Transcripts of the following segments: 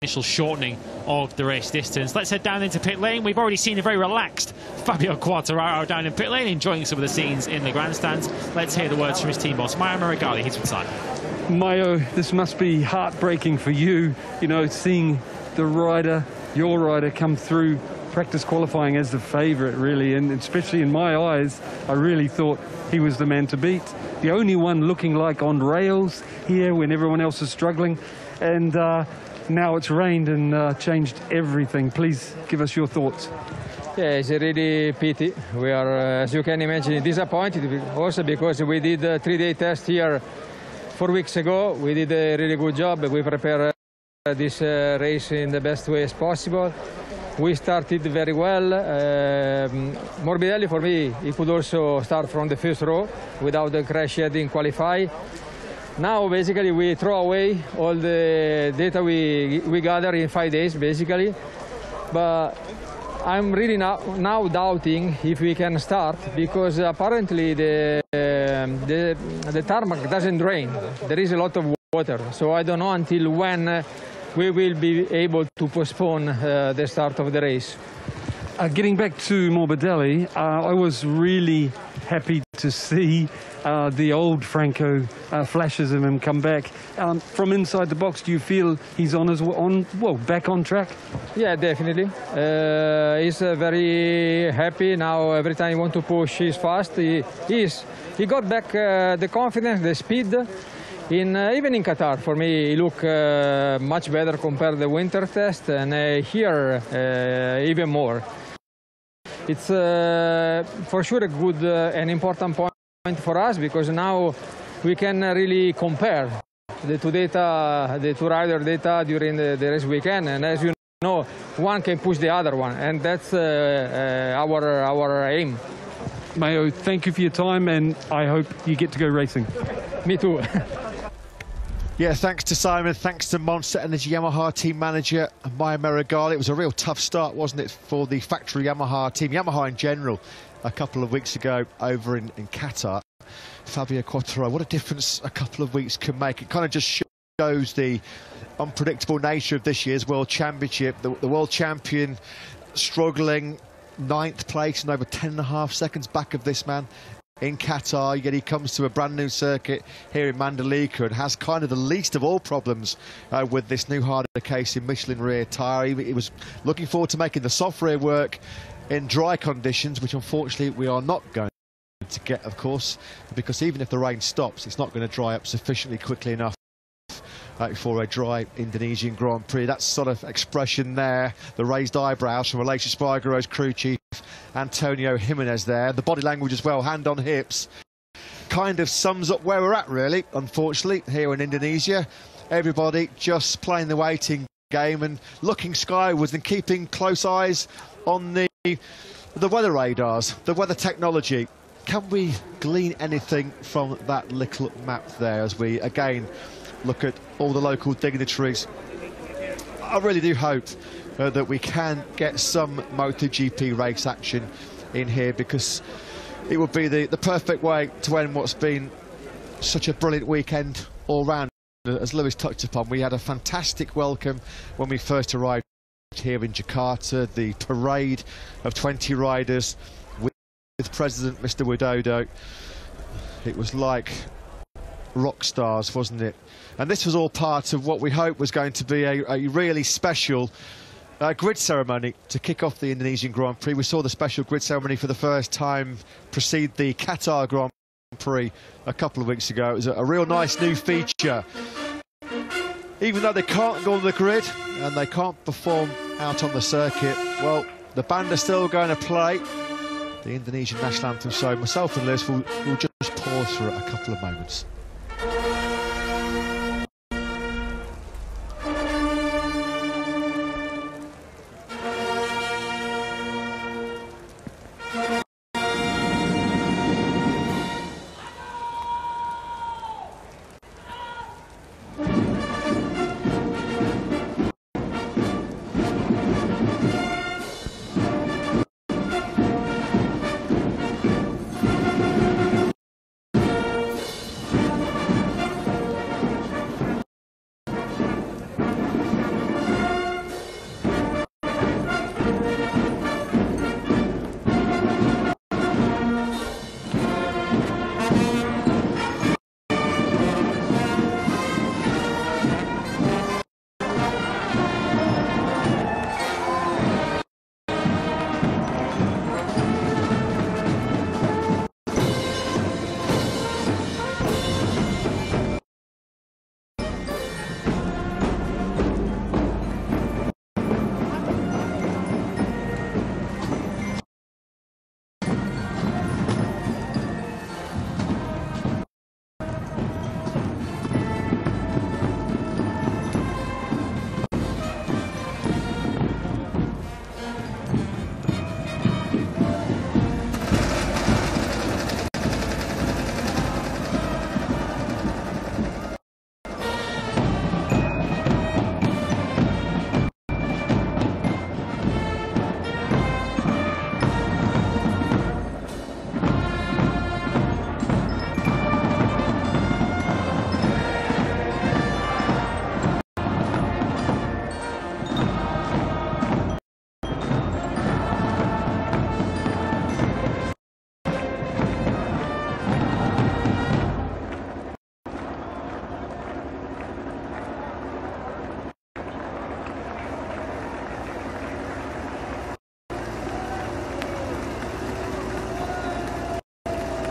initial shortening of the race distance. Let's head down into pit lane. We've already seen a very relaxed Fabio Quartararo down in pit lane, enjoying some of the scenes in the grandstands. Let's hear the words from his team boss, Maio Meregali. He's with Simon. Maio, this must be heartbreaking for you, you know, seeing the rider, your rider, come through practice qualifying as the favourite, really, and especially in my eyes, I really thought he was the man to beat. The only one looking like on rails here when everyone else is struggling, and now it's rained and changed everything. Please give us your thoughts. Yeah, it's a really pity. We are, as you can imagine, disappointed also because we did a 3-day test here 4 weeks ago. We did a really good job. We prepared this race in the best way as possible. We started very well. Morbidelli, for me, he could also start from the first row without the crash yet in qualify. Now, basically, we throw away all the data we gather in 5 days, basically. But I'm really now doubting if we can start, because apparently the tarmac doesn't drain. There is a lot of water, so I don't know until when we will be able to postpone the start of the race. Getting back to Morbidelli, I was really happy to see the old Franco flashes of him come back. From inside the box, do you feel he's back on track? Yeah, definitely. He's very happy now. Every time he wants to push, he's fast. He got back the confidence, the speed. Even in Qatar, for me, he looked much better compared to the winter test, and here even more. It's for sure a good and important point for us, because now we can really compare the two rider data during the race weekend, and as you know, one can push the other one, and that's our aim. Maio, thank you for your time, and I hope you get to go racing. Me too. Yeah, thanks to Simon, thanks to Monster Energy Yamaha team manager Maio Meregali. It was a real tough start, wasn't it, for the factory Yamaha team, Yamaha in general, a couple of weeks ago over in Qatar. Fabio Quartararo, what a difference a couple of weeks can make. It kind of just shows the unpredictable nature of this year's World Championship. The world champion struggling, 9th place and over 10.5 seconds back of this man in Qatar, yet he comes to a brand new circuit here in Mandalika and has kind of the least of all problems with this new harder case in Michelin rear tyre. He was looking forward to making the soft rear work in dry conditions, which unfortunately we are not going to get, of course, because even if the rain stops, it's not going to dry up sufficiently quickly enough for a dry Indonesian Grand Prix. That sort of expression there, the raised eyebrows from Malaysia Spargaro's crew chief Antonio Jimenez there, the body language as well, hand on hips, kind of sums up where we're at really, unfortunately, here in Indonesia. Everybody just playing the waiting game and looking skywards and keeping close eyes on the weather radars, the weather technology. Can we glean anything from that little map there as we again look at all the local dignitaries? I really do hope that we can get some MotoGP race action in here, because it would be the perfect way to end what's been such a brilliant weekend all round. As Lewis touched upon, we had a fantastic welcome when we first arrived here in Jakarta, the parade of 20 riders with President Mr. Widodo. It was like rock stars, wasn't it? And this was all part of what we hoped was going to be a really special grid ceremony to kick off the Indonesian Grand Prix. We saw the special grid ceremony for the first time precede the Qatar Grand Prix a couple of weeks ago. It was a real nice new feature. Even though they can't go on the grid and they can't perform out on the circuit, well, the band are still going to play the Indonesian national anthem. So myself and Lewis will just pause for a couple of moments.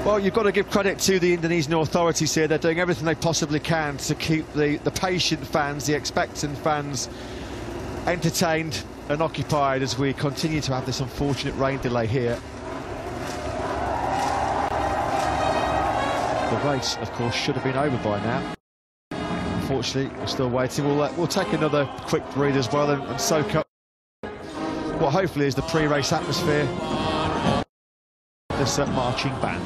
Well, you've got to give credit to the Indonesian authorities here. They're doing everything they possibly can to keep the patient fans, the expectant fans, entertained and occupied as we continue to have this unfortunate rain delay here. The race, of course, should have been over by now. Unfortunately, we're still waiting. We'll take another quick breather as well and soak up what hopefully is the pre-race atmosphere. This marching band.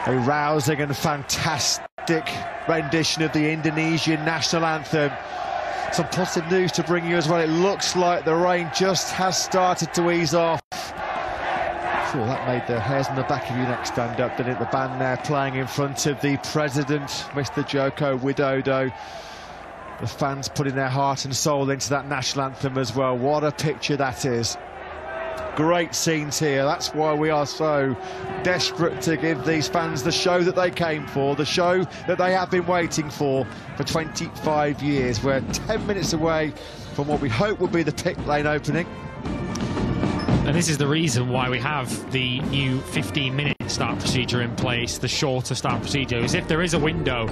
A rousing and fantastic rendition of the Indonesian national anthem. Some positive news to bring you as well. It looks like the rain just has started to ease off. Sure, that made the hairs on the back of your neck stand up, didn't it? The band there playing in front of the president, Mr. Joko Widodo. The fans putting their heart and soul into that national anthem as well. What a picture that is. Great scenes here. That's why we are so desperate to give these fans the show that they came for, the show that they have been waiting for 25 years. We're 10 minutes away from what we hope will be the pit lane opening. And this is the reason why we have the new 15-minute start procedure in place, the shorter start procedure, is if there is a window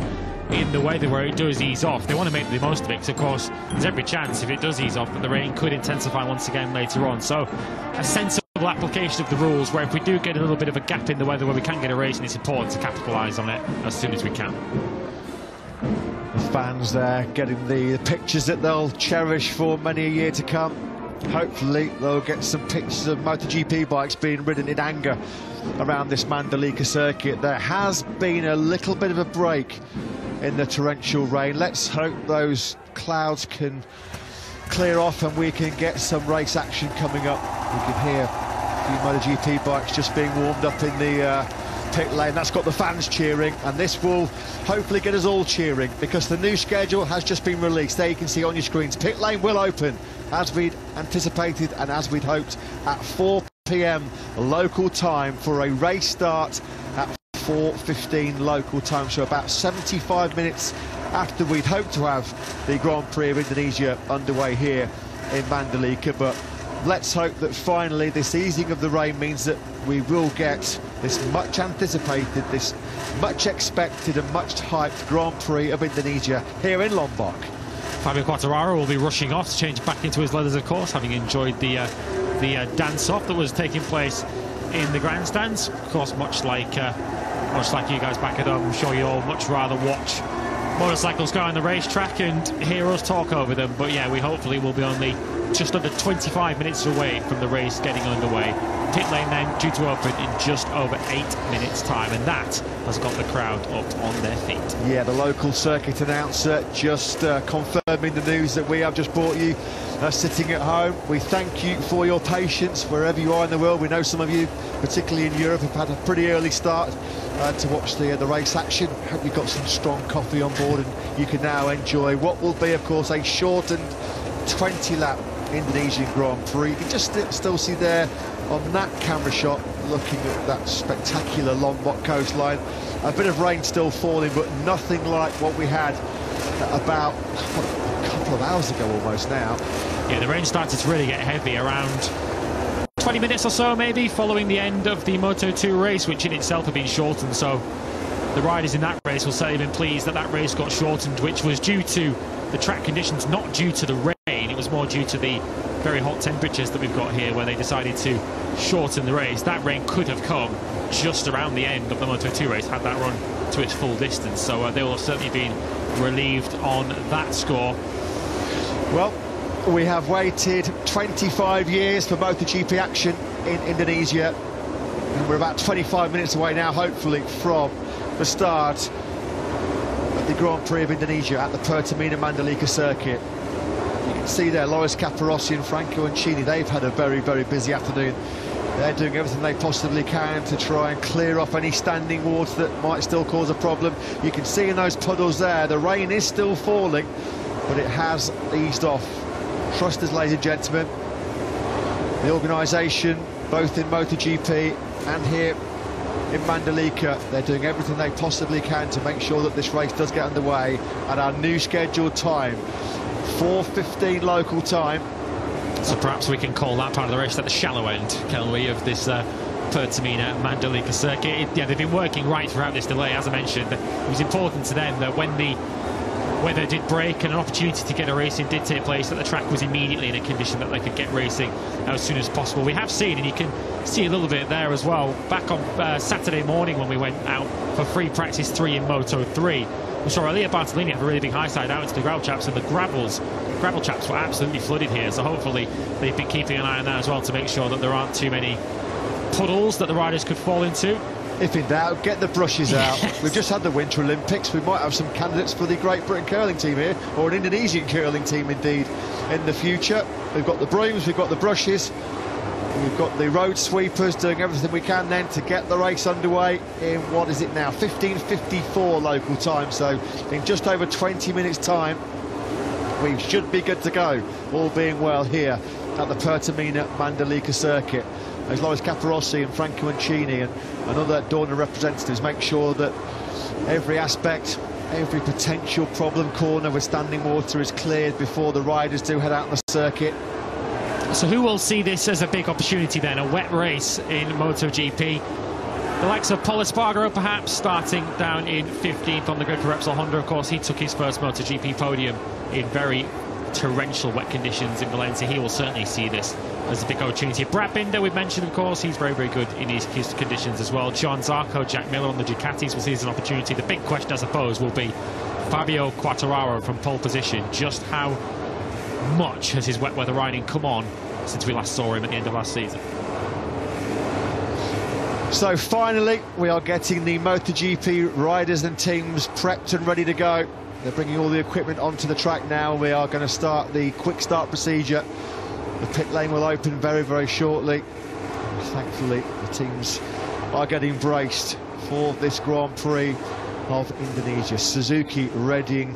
in the weather where it does ease off, they want to make the most of it, because of course there's every chance if it does ease off that the rain could intensify once again later on. So a sensible application of the rules where if we do get a little bit of a gap in the weather where we can get a race, and it's important to capitalise on it as soon as we can. The fans there getting the pictures that they'll cherish for many a year to come. Hopefully they'll get some pictures of MotoGP bikes being ridden in anger around this Mandalika circuit. There has been a little bit of a break in the torrential rain. Let's hope those clouds can clear off and we can get some race action coming up. We can hear a few MotoGP bikes just being warmed up in the pit lane. That's got the fans cheering, and this will hopefully get us all cheering, because the new schedule has just been released. There you can see on your screens. Pit lane will open as we'd anticipated and as we'd hoped at 4 p.m. local time for a race start at 4:15 local time, so about 75 minutes after we'd hoped to have the Grand Prix of Indonesia underway here in Mandalika. But let's hope that finally this easing of the rain means that we will get this much anticipated, this much expected and much hyped Grand Prix of Indonesia here in Lombok. Fabio Quartararo will be rushing off to change back into his leathers, of course, having enjoyed the dance-off that was taking place in the grandstands. Of course, much like you guys back at home, I'm sure you'll much rather watch motorcycles go on the racetrack and hear us talk over them. But yeah, we hopefully will be only just under 25 minutes away from the race getting underway. Pit lane then due to open in just over 8 minutes time, and that has got the crowd up on their feet. Yeah, the local circuit announcer just confirming the news that we have just brought you sitting at home. We thank you for your patience wherever you are in the world. We know some of you, particularly in Europe, have had a pretty early start to watch the race action. Hope you've got some strong coffee on board and you can now enjoy what will be, of course, a shortened 20-lap Indonesian Grand Prix. You can just still see there on that camera shot, looking at that spectacular Lombok coastline. A bit of rain still falling, but nothing like what we had about a couple of hours ago almost now. Yeah, the rain started to really get heavy around 20 minutes or so maybe following the end of the Moto2 race, which in itself had been shortened. So the riders in that race will certainly have been pleased that that race got shortened, which was due to the track conditions, not due to the rain. It was more due to the very hot temperatures that we've got here, where they decided to shorten the race. That rain could have come just around the end of the Moto2 race had that run to its full distance. So they will have certainly been relieved on that score. Well, we have waited 25 years for MotoGP action in Indonesia, and we're about 25 minutes away now, hopefully, from the start of the Grand Prix of Indonesia at the Pertamina Mandalika circuit. You can see there Loris Capirossi and Franco Ancini. They've had a very, very busy afternoon. They're doing everything they possibly can to try and clear off any standing water that might still cause a problem. You can see in those puddles there, the rain is still falling, but it has eased off. Trust us, ladies and gentlemen. The organisation, both in MotoGP and here in Mandalika, they're doing everything they possibly can to make sure that this race does get underway at our new scheduled time, 4:15 local time. So perhaps we can call that part of the race at the shallow end, can we, of this Pertamina Mandalika circuit. Yeah, they've been working right throughout this delay. As I mentioned, it was important to them that when the weather did break and an opportunity to get a racing did take place, that the track was immediately in a condition that they could get racing as soon as possible. We have seen, and you can see a little bit there as well, back on Saturday morning when we went out for free practice 3 in Moto3, we saw Elia Bartolini have a really big high side out into the gravel chaps, and the gravel chaps were absolutely flooded here. So hopefully they've been keeping an eye on that as well to make sure that there aren't too many puddles that the riders could fall into. If in doubt, get the brushes out. We've just had the Winter Olympics. We might have some candidates for the Great Britain curling team here, or an Indonesian curling team indeed, in the future. We've got the brooms, we've got the brushes, we've got the road sweepers doing everything we can then to get the race underway in, what is it now, 15:54 local time. So in just over 20 minutes time, we should be good to go, all being well here at the Pertamina Mandalika circuit. As Loris Capirossi and Franco Ancini and other Dorna representatives make sure that every aspect, every potential problem corner with standing water is cleared before the riders do head out on the circuit. So who will see this as a big opportunity then, a wet race in MotoGP? The likes of Pol Espargaro perhaps starting down in 15th on the grid for Repsol Honda. Of course, he took his first MotoGP podium in very torrential wet conditions in Valencia. He will certainly see this as a big opportunity. Brad Binder, we've mentioned, of course, he's very, very good in these conditions as well. John Zarco, Jack Miller on the Ducatis will see as an opportunity. The big question, I suppose, will be Fabio Quartararo from pole position. Just how much has his wet weather riding come on since we last saw him at the end of last season? So finally, we are getting the MotoGP riders and teams prepped and ready to go. They're bringing all the equipment onto the track now. We are going to start the quick start procedure. The pit lane will open very, very shortly. Thankfully, the teams are getting braced for this Grand Prix of Indonesia. Suzuki, Redding,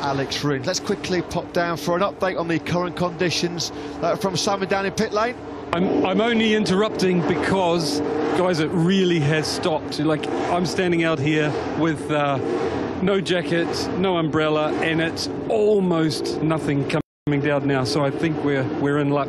Alex Rins. Let's quickly pop down for an update on the current conditions from Simon down in pit lane. I'm only interrupting because, guys, it really has stopped. Like, I'm standing out here with no jacket, no umbrella, and it's almost nothing coming down now, so I think we're in luck.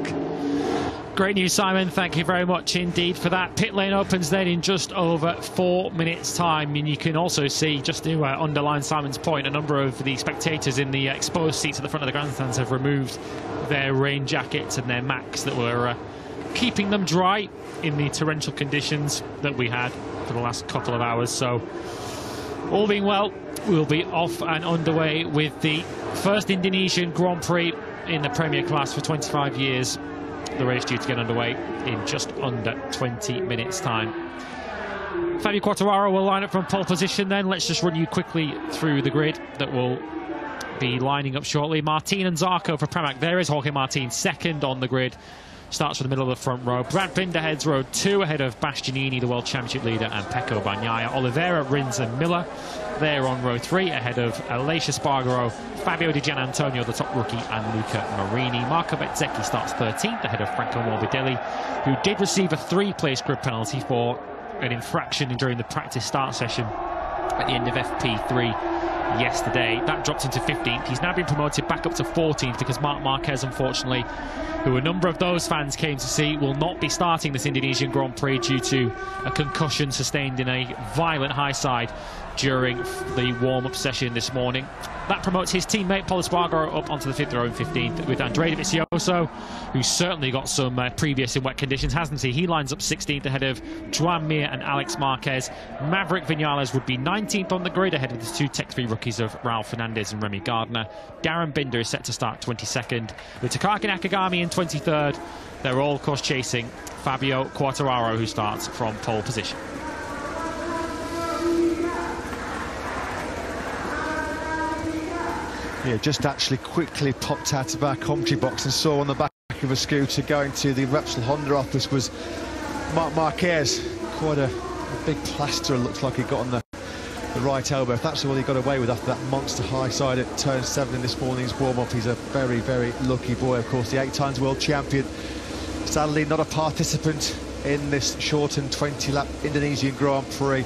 Great news, Simon. Thank you very much indeed for that. Pit lane opens then in just over 4 minutes' time, and you can also see, just to underline Simon's point, a number of the spectators in the exposed seats at the front of the grandstands have removed their rain jackets and their Macs that were keeping them dry in the torrential conditions that we had for the last couple of hours. So all being well, we'll be off and underway with the first Indonesian Grand Prix in the Premier class for 25 years. The race due to get underway in just under 20 minutes time. Fabio Quartararo will line up from pole position then. Let's just run you quickly through the grid that will be lining up shortly. Martin and Zarco for Pramac. There is Jorge Martin, second on the grid. starts from the middle of the front row. Brad Binder heads row 2 ahead of Bastianini, the World Championship leader, and Pecco Bagnaia. Oliveira, Rins and Miller there on row 3 ahead of Aleix Espargaro, Fabio Di Gianantonio, the top rookie, and Luca Marini. Marco Bezzecchi starts 13th ahead of Franco Morbidelli, who did receive a 3-place grid penalty for an infraction during the practice start session at the end of FP3 yesterday. That dropped into 15th. He's now been promoted back up to 14th because Marc Marquez, unfortunately, who a number of those fans came to see, will not be starting this Indonesian Grand Prix due to a concussion sustained in a violent high side during the warm-up session this morning. That promotes his teammate Pol Espargaro up onto the 5th row in 15th with Andrea Dovizioso, who's certainly got some previous in wet conditions, hasn't he? He lines up 16th ahead of Joan Mir and Alex Marquez. Maverick Vinales would be 19th on the grid ahead of the 2 Tech3 rookies of Raul Fernandez and Remy Gardner. Darren Binder is set to start 22nd, with Takaki Nakagami in 23rd. They're all, of course, chasing Fabio Quartararo, who starts from pole position. Yeah, just actually quickly popped out of our commentary box and saw on the back of a scooter going to the Repsol Honda office was Marc Marquez. Quite a big plaster, it looks like he got on the right elbow. If that's all he got away with after that monster high side at turn 7 in this morning's warm-up, he's a very, very lucky boy. Of course, the 8-times world champion, sadly not a participant in this shortened 20-lap Indonesian Grand Prix.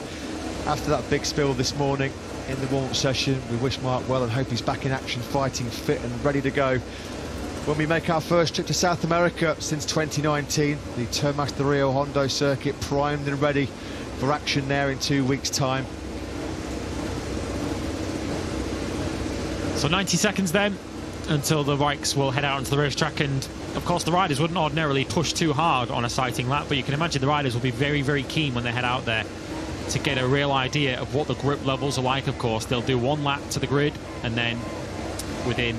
After that big spill this morning in the warm-up session, we wish Mark well and hope he's back in action, fighting fit and ready to go when we make our first trip to South America since 2019. The Termas de Rio Hondo circuit primed and ready for action there in 2 weeks' time. So 90 seconds then until the bikes will head out onto the racetrack, and of course the riders wouldn't ordinarily push too hard on a sighting lap, but you can imagine the riders will be very, very keen when they head out there to get a real idea of what the grip levels are like. Of course, they'll do 1 lap to the grid, and then within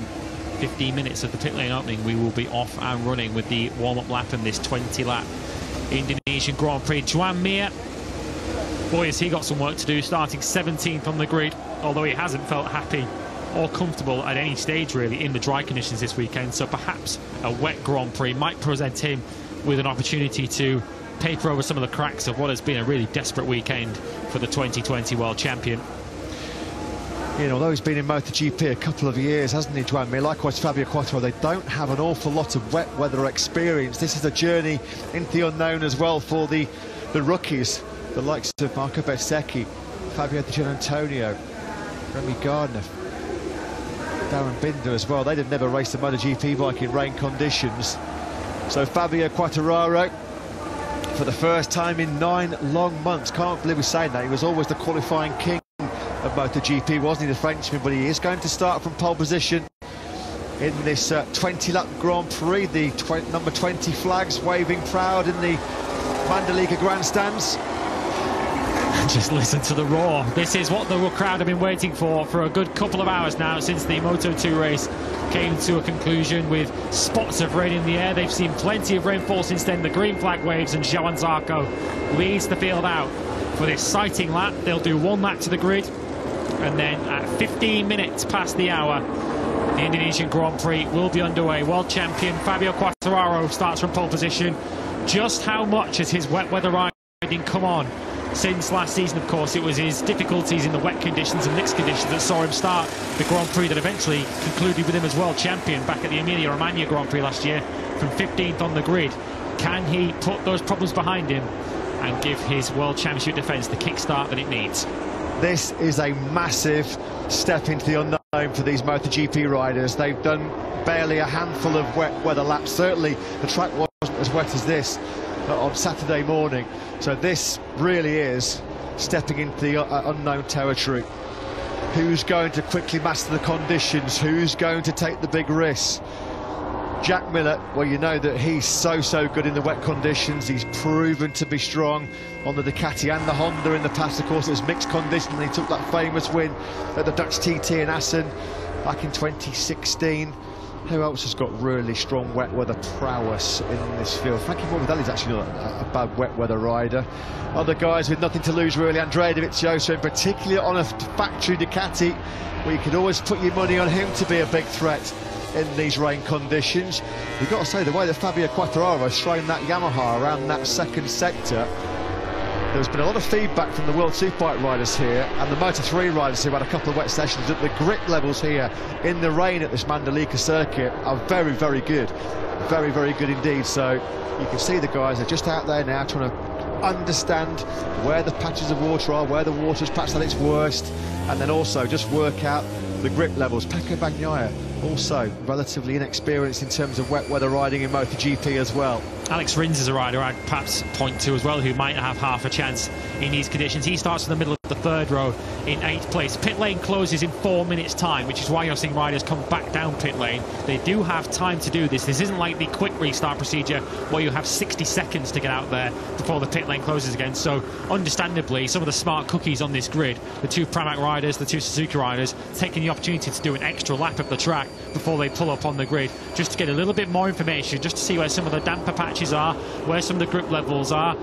15 minutes of the pit lane opening, we will be off and running with the warm-up lap in this 20-lap Indonesian Grand Prix. Joan Mir, boy, has he got some work to do, starting 17th on the grid, although he hasn't felt happy or comfortable at any stage really in the dry conditions this weekend. So perhaps a wet Grand Prix might present him with an opportunity to paper over some of the cracks of what has been a really desperate weekend for the 2020 world champion. You know, although he's been in MotoGP a couple of years, hasn't he, Joan Mir? Likewise, Fabio Quartararo, they don't have an awful lot of wet weather experience. This is a journey into the unknown as well for the rookies, the likes of Marco Bezzecchi, Fabio Di Gianantonio, Remy Gardner, Darren Binder as well. They'd have never raced a MotoGP bike in rain conditions. So Fabio Quartararo, for the first time in 9 long months, can't believe we're saying that, he was always the qualifying king of MotoGP, wasn't he, the Frenchman? But he is going to start from pole position in this 20-lap Grand Prix. The number 20 flags waving proud in the Mandalika grandstands. Just listen to the roar. This is what the crowd have been waiting for a good couple of hours now, since the Moto2 race came to a conclusion with spots of rain in the air. They've seen plenty of rainfall since then. The green flag waves, and João Zarco leads the field out for this sighting lap. They'll do 1 lap to the grid, and then at 15 minutes past the hour, the Indonesian Grand Prix will be underway. World champion Fabio Quartararo starts from pole position. Just how much has his wet weather riding come on since last season? Of course, it was his difficulties in the wet conditions and mixed conditions that saw him start the Grand Prix that eventually concluded with him as world champion back at the Emilia-Romagna Grand Prix last year from 15th on the grid. Can he put those problems behind him and give his world championship defence the kickstart that it needs? This is a massive step into the unknown for these MotoGP riders. They've done barely a handful of wet weather laps. Certainly the track wasn't as wet as this on Saturday morning. So this really is stepping into the unknown territory. Who's going to quickly master the conditions? Who's going to take the big risks? Jack Miller, well, you know that he's so good in the wet conditions. He's proven to be strong on the Ducati and the Honda in the past. Of course, it was mixed conditions, and he took that famous win at the Dutch TT in Assen back in 2016. Who else has got really strong wet weather prowess in this field? Frankie Morbidelli's actually not a bad wet weather rider. Other guys with nothing to lose really, Andrea Dovizioso, and particularly on a factory Ducati, where you could always put your money on him to be a big threat in these rain conditions. You've got to say, the way that Fabio Quartararo has thrown that Yamaha around that second sector, there's been a lot of feedback from the World Superbike riders here and the Moto3 riders who had a couple of wet sessions that the grip levels here in the rain at this Mandalika circuit are very, very good. Very, very good indeed. So you can see the guys are just out there now trying to understand where the patches of water are, where the water's perhaps at its worst, and then also just work out the grip levels. Pecco Bagnaia, also relatively inexperienced in terms of wet weather riding in MotoGP as well. Alex Rins is a rider I'd perhaps point to as well, who might have half a chance in these conditions. He starts in the middle of the third row in 8th place. Pit lane closes in 4 minutes time, which is why you're seeing riders come back down pit lane. They do have time to do this. This isn't like the quick restart procedure where you have 60 seconds to get out there before the pit lane closes again. So understandably, some of the smart cookies on this grid, the 2 Pramac riders, the 2 Suzuki riders, taking the opportunity to do an extra lap of the track before they pull up on the grid, just to get a little bit more information, just to see where some of the damper patches are, where some of the grip levels are.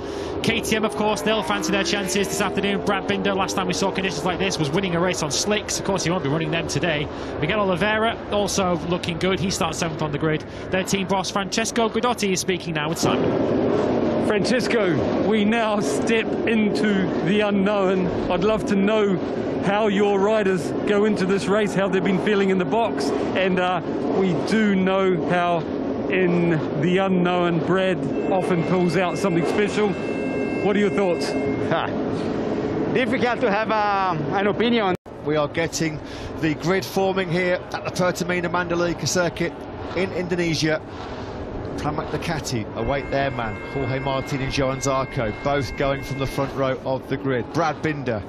KTM, of course, they'll fancy their chances this afternoon. Brad Binder, last time we saw conditions like this, was winning a race on slicks. Of course, he won't be running them today. Miguel Oliveira also looking good. He starts 7th on the grid. Their team boss, Francesco Guidotti, is speaking now with Simon. Francesco, we now step into the unknown. I'd love to know how your riders go into this race, how they've been feeling in the box, and we do know how in the unknown Brad often pulls out something special. What are your thoughts? Difficult to have an opinion. We are getting the grid forming here at the Pertamina Mandalika circuit in Indonesia. Pramac Ducati await their man, Jorge Martin and Johan Zarco, both going from the front row of the grid. Brad Binder.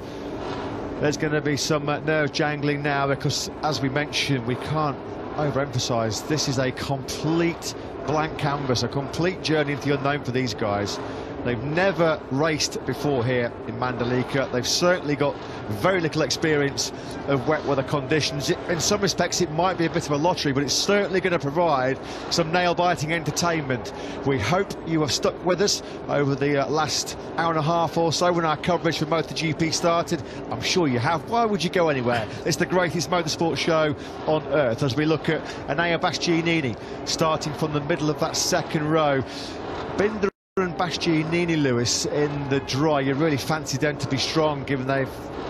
There's going to be some nerve jangling now because, as we mentioned, we can't overemphasise, this is a complete blank canvas, a complete journey into the unknown for these guys. They've never raced before here in Mandalika. They've certainly got very little experience of wet weather conditions. In some respects, it might be a bit of a lottery, but it's certainly going to provide some nail-biting entertainment. We hope you have stuck with us over the last hour and a half or so when our coverage for MotoGP started. I'm sure you have. Why would you go anywhere? It's the greatest motorsport show on earth as we look at Enea Bastianini starting from the middle of that second row. Binder and Bastianini, Lewis, in the dry. You really fancy them to be strong, given they've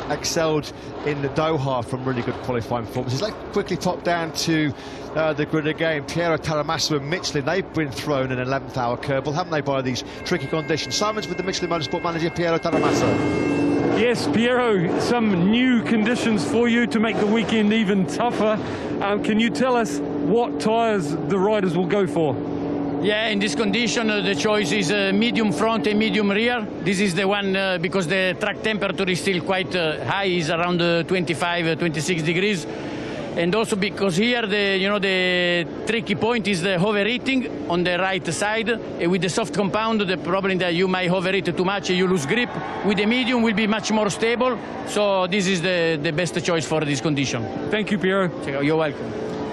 excelled in the Doha from really good qualifying performances. Let's quickly pop down to the grid again. Piero Taramasso and Michelin, they've been thrown an 11th hour curveball, haven't they, by these tricky conditions? Simon's with the Michelin Motorsport manager, Piero Taramasso. Yes, Piero, some new conditions for you to make the weekend even tougher. Can you tell us what tyres the riders will go for? Yeah, in this condition, the choice is medium front and medium rear. This is the one because the track temperature is still quite high, is around 25, 26 degrees. And also because here, the tricky point is the overheating on the right side. With the soft compound, the problem that you might overheat too much, you lose grip. With the medium, will be much more stable. So this is the best choice for this condition. Thank you, Piero. You're welcome.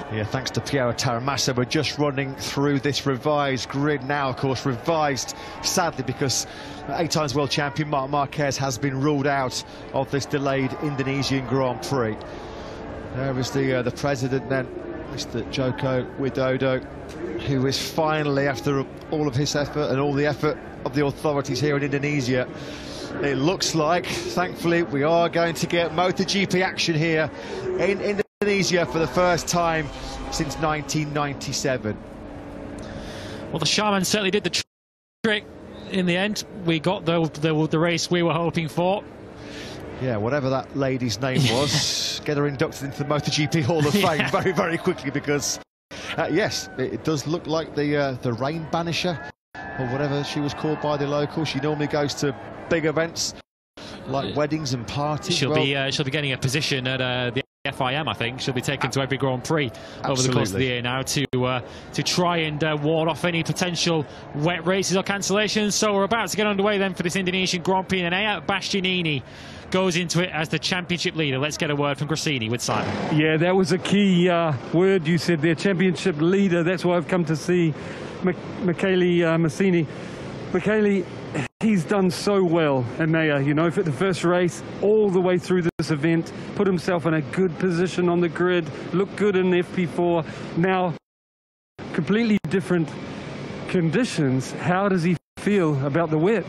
Yeah, thanks to Piero Taramasso. We're just running through this revised grid now, of course, revised, sadly, because 8 times world champion Marc Marquez has been ruled out of this delayed Indonesian Grand Prix. There is the president then, Mr. Joko Widodo, who is finally, after all of his effort and all the effort of the authorities here in Indonesia, it looks like, thankfully, we are going to get MotoGP action here in Indonesia for the first time since 1997. Well, the Shaman certainly did the trick in the end. We got the race we were hoping for. Yeah, whatever that lady's name was, get her inducted into the MotoGP Hall of Fame very, very quickly, because yes, it does look like the Rain Banisher, or whatever she was called by the locals. She normally goes to big events like weddings and parties. She'll be getting a position at the FIM, I think. She'll be taken to every Grand Prix over the course of the year now to try and ward off any potential wet races or cancellations. So we're about to get underway then for this Indonesian Grand Prix. And Enea Bastianini goes into it as the championship leader. Let's get a word from Grassini with Simon. Yeah, that was a key word you said there, championship leader. That's why I've come to see Michele Massini. Michele, he's done so well in Nea, you know, for the first race, all the way through this event, put himself in a good position on the grid, looked good in FP4. Now, completely different conditions. How does he feel about the wet?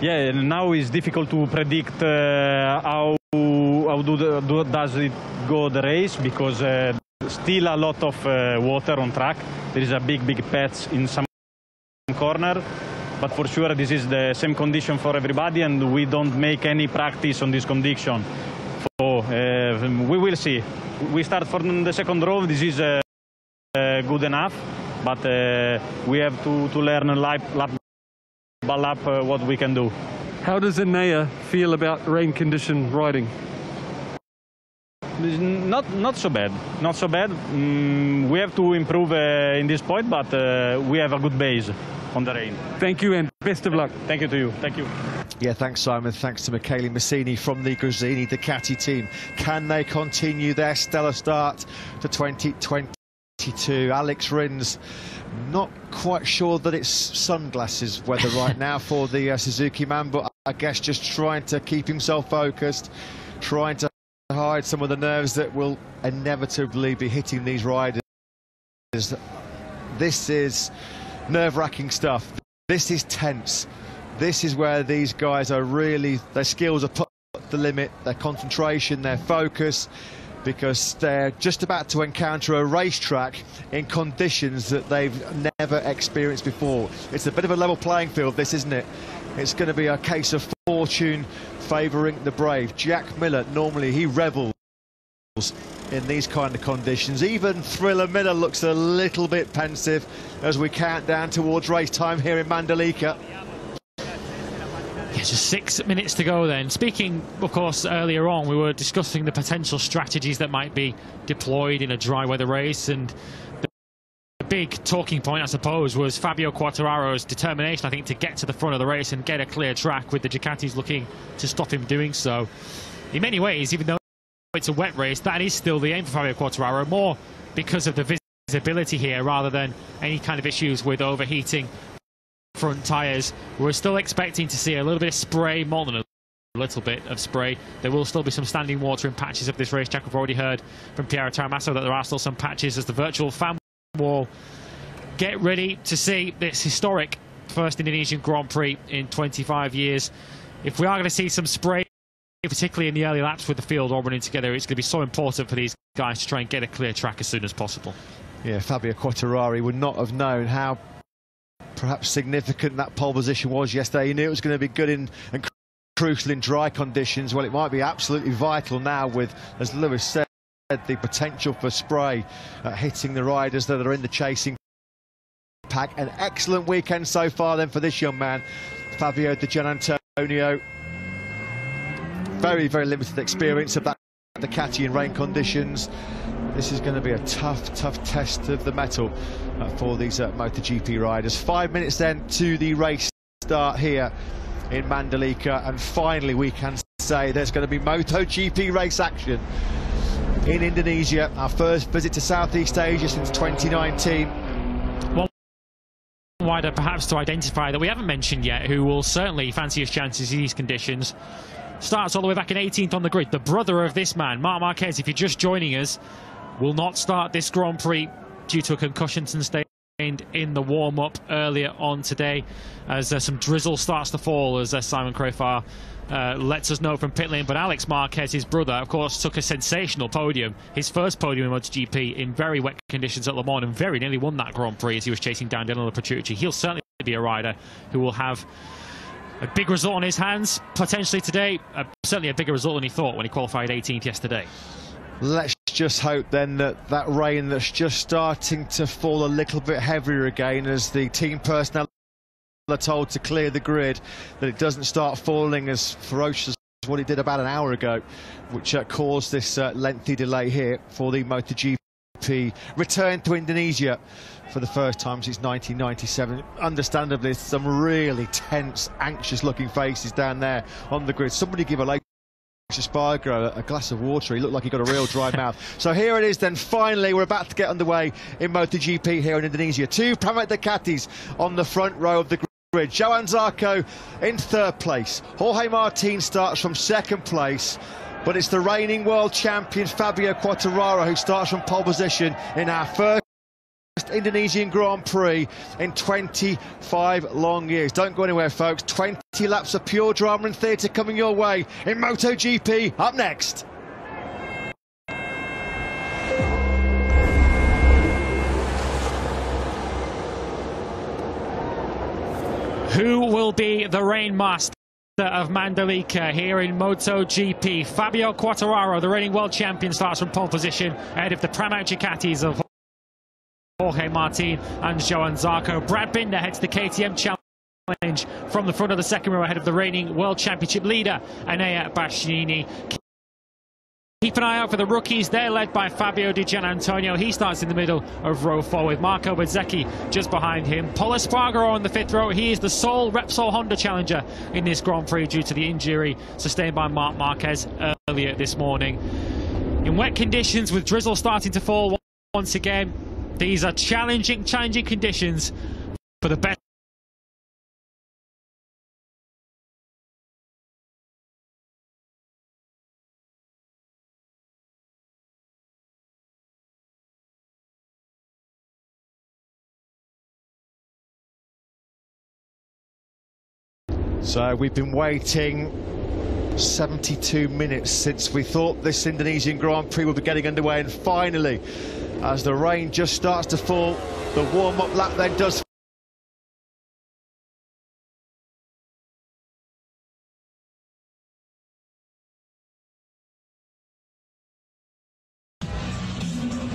Yeah, now it's difficult to predict how does it go the race, because still a lot of water on track. There is a big patch in some corner, but for sure this is the same condition for everybody, and we don't make any practice on this condition. So we will see. We start from the second row. This is good enough, but we have to learn lap by lap what we can do. How does Enea feel about rain condition riding? Not so bad. Not so bad. We have to improve in this point, but we have a good base on the rain. Thank you and best of luck. Thank you to you. Thank you. Yeah, thanks, Simon. Thanks to Michele Massini from the Grassini Ducati team. Can they continue their stellar start to 2022? Alex Rins, not quite sure that it's sunglasses weather right now for the Suzuki man, but I guess just trying to keep himself focused, trying to hide some of the nerves that will inevitably be hitting these riders. This is nerve-wracking stuff. This is tense. This is where these guys are really, their skills are put at the limit, their concentration, their focus, because they're just about to encounter a racetrack in conditions that they've never experienced before. It's a bit of a level playing field, this, isn't it? It's going to be a case of fortune favouring the brave. Jack Miller, normally he revels in these kind of conditions. Even Thriller Miller looks a little bit pensive as we count down towards race time here in Mandalika. Yeah, just 6 minutes to go then. Speaking, of course, earlier on, we were discussing the potential strategies that might be deployed in a dry weather race, and the big talking point, I suppose, was Fabio Quartararo's determination, I think, to get to the front of the race and get a clear track, with the Ducatis looking to stop him doing so. In many ways, even though it's a wet race, that is still the aim for Fabio Quartararo, more because of the visibility here rather than any kind of issues with overheating front tyres. We're still expecting to see a little bit of spray, more than a little bit of spray. There will still be some standing water in patches of this racetrack. We've already heard from Piero Taramasso that there are still some patches as the virtual fan wall. Get ready to see this historic first Indonesian Grand Prix in 25 years. If we are going to see some spray, particularly in the early laps with the field all running together, it's going to be so important for these guys to try and get a clear track as soon as possible. Yeah, Fabio Quartararo would not have known how perhaps significant that pole position was yesterday. He knew it was going to be good and crucial in dry conditions. Well, it might be absolutely vital now with, as Lewis said, the potential for spray hitting the riders that are in the chasing pack. An excellent weekend so far then for this young man, Fabio Di Gianantonio. Very, very limited experience of that Ducati in rain conditions. This is going to be a tough test of the mettle for these MotoGP riders. 5 minutes then to the race start here in Mandalika, and finally we can say there's going to be MotoGP race action in Indonesia. Our first visit to Southeast Asia since 2019. One rider perhaps to identify that we haven't mentioned yet, who will certainly fancy his chances in these conditions. Starts all the way back in 18th on the grid. The brother of this man, Marc Marquez, if you're just joining us, will not start this Grand Prix due to a concussion sustained in the warm-up earlier on today, as some drizzle starts to fall, as Simon Crafar lets us know from pit lane. But Alex Marquez, his brother, of course, took a sensational podium, his first podium in MotoGP in very wet conditions at Le Mans, and very nearly won that Grand Prix as he was chasing down Danilo Petrucci. He'll certainly be a rider who will have a big result on his hands potentially today, certainly a bigger result than he thought when he qualified 18th yesterday. Let's just hope then that that rain that's just starting to fall a little bit heavier again, as the team personnel are told to clear the grid, that it doesn't start falling as ferocious as what it did about an hour ago, which caused this lengthy delay here for the MotoGP return to Indonesia for the first time since 1997. Understandably, some really tense, anxious looking faces down there on the grid. Somebody give a Espargaro a glass of water. He looked like he got a real dry mouth. So here it is then, finally, we're about to get underway in MotoGP here in Indonesia. Two Pramac Ducatis on the front row of the grid. Johann Zarco in third place. Jorge Martin starts from second place. But it's the reigning world champion Fabio Quartararo who starts from pole position in our first Indonesian Grand Prix in 25 long years. Don't go anywhere, folks. 20 laps of pure drama and theatre coming your way in MotoGP. Up next. Who will be the rainmaster of Mandalika here in MotoGP? Fabio Quartararo, the reigning world champion, starts from pole position ahead of the Pramac Ducatis of Jorge Martin and Johann Zarco. Brad Binder heads the KTM Challenge from the front of the second row ahead of the reigning World Championship leader, Enea Bastianini. Keep an eye out for the rookies. They're led by Fabio Di Gianantonio. He starts in the middle of row 4 with Marco Bezzecchi just behind him. Pol Espargaro on the 5th row. He is the sole Repsol Honda challenger in this Grand Prix due to the injury sustained by Marc Marquez earlier this morning. In wet conditions, with drizzle starting to fall once again, these are challenging conditions for the best. So we've been waiting 72 minutes since we thought this Indonesian Grand Prix would be getting underway, and finally, as the rain just starts to fall, the warm-up lap then does